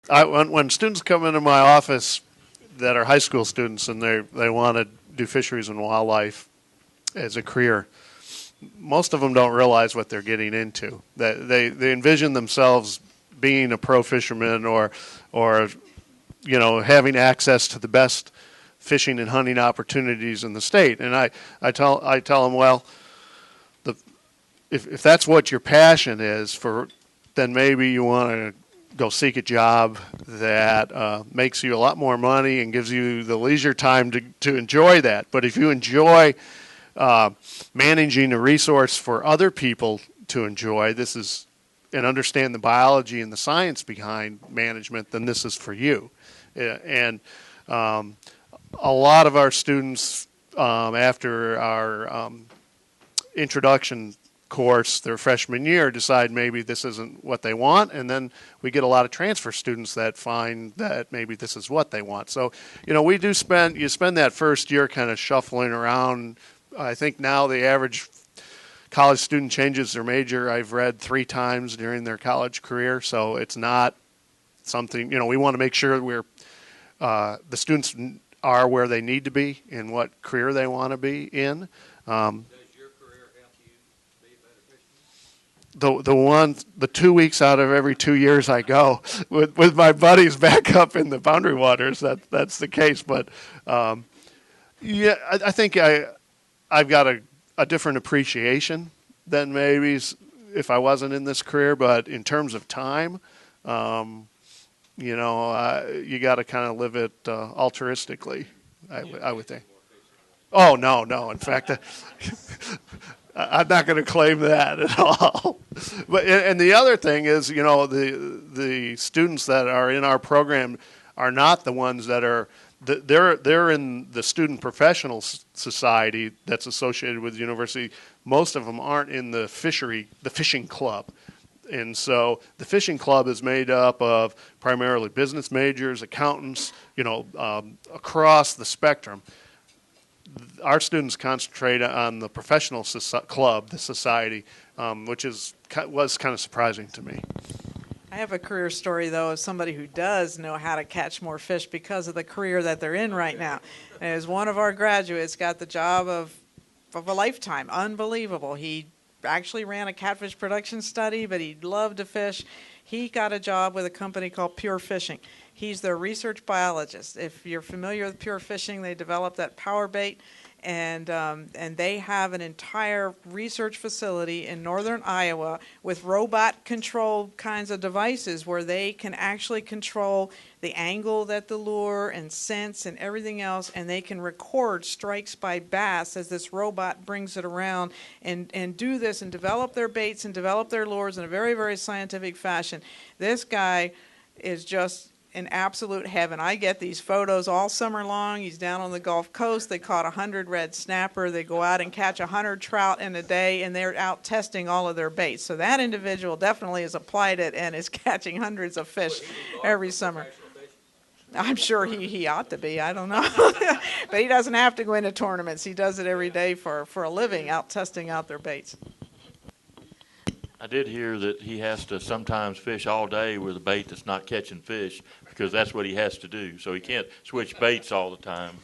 When students come into my office that are high school students and they want to do fisheries and wildlife as a career, most of them don't realize what they're getting into. They envision themselves being a pro fisherman or having access to the best fishing and hunting opportunities in the state. And I tell them, well, if that's what your passion is then maybe you want to go seek a job that makes you a lot more money and gives you the leisure time to enjoy that. But if you enjoy managing a resource for other people to enjoy, and understand the biology and the science behind management, then this is for you. And a lot of our students, after our introduction course their freshman year, decide maybe this isn't what they want, and then we get a lot of transfer students that find that maybe this is what they want. So, you spend that first year kind of shuffling around. I think now the average college student changes their major, I've read, 3 times during their college career, so it's not something, we want to make sure the students are where they need to be in what career they want to be in. The 2 weeks out of every 2 years I go with my buddies back up in the boundary waters, that's the case. But I think I've got a different appreciation than maybe if I wasn't in this career. But in terms of time, you got to kind of live it altruistically, I would think. Oh, no. In fact, I'm not going to claim that at all. But and the other thing is, the students that are in our program are not the ones that are. They're in the student professional society that's associated with the university. Most of them aren't in the fishing club. And so the fishing club is made up of primarily business majors, accountants, across the spectrum. Our students concentrate on the professional club, the society, which was kind of surprising to me. I have a career story, though, of somebody who does know how to catch more fish because of the career that they're in right now. As one of our graduates got the job of a lifetime. Unbelievable. He actually ran a catfish production study, but he loved to fish. He got a job with a company called Pure Fishing. He's their research biologist. If you're familiar with Pure Fishing, they developed that power bait, and they have an entire research facility in northern Iowa with robot-controlled kinds of devices where they can actually control the angle that the lure and scents and everything else, and they can record strikes by bass as this robot brings it around and do this and develop their baits and develop their lures in a very, very scientific fashion. This guy is just in absolute heaven. I get these photos all summer long. He's down on the Gulf Coast. They caught 100 red snapper. They go out and catch 100 trout in a day, and they're out testing all of their baits. So that individual definitely has applied it and is catching hundreds of fish every summer. I'm sure he ought to be. I don't know. But he doesn't have to go into tournaments. He does it every day for a living, out testing out their baits. I did hear that he has to sometimes fish all day with a bait that's not catching fish because that's what he has to do. So he can't switch baits all the time.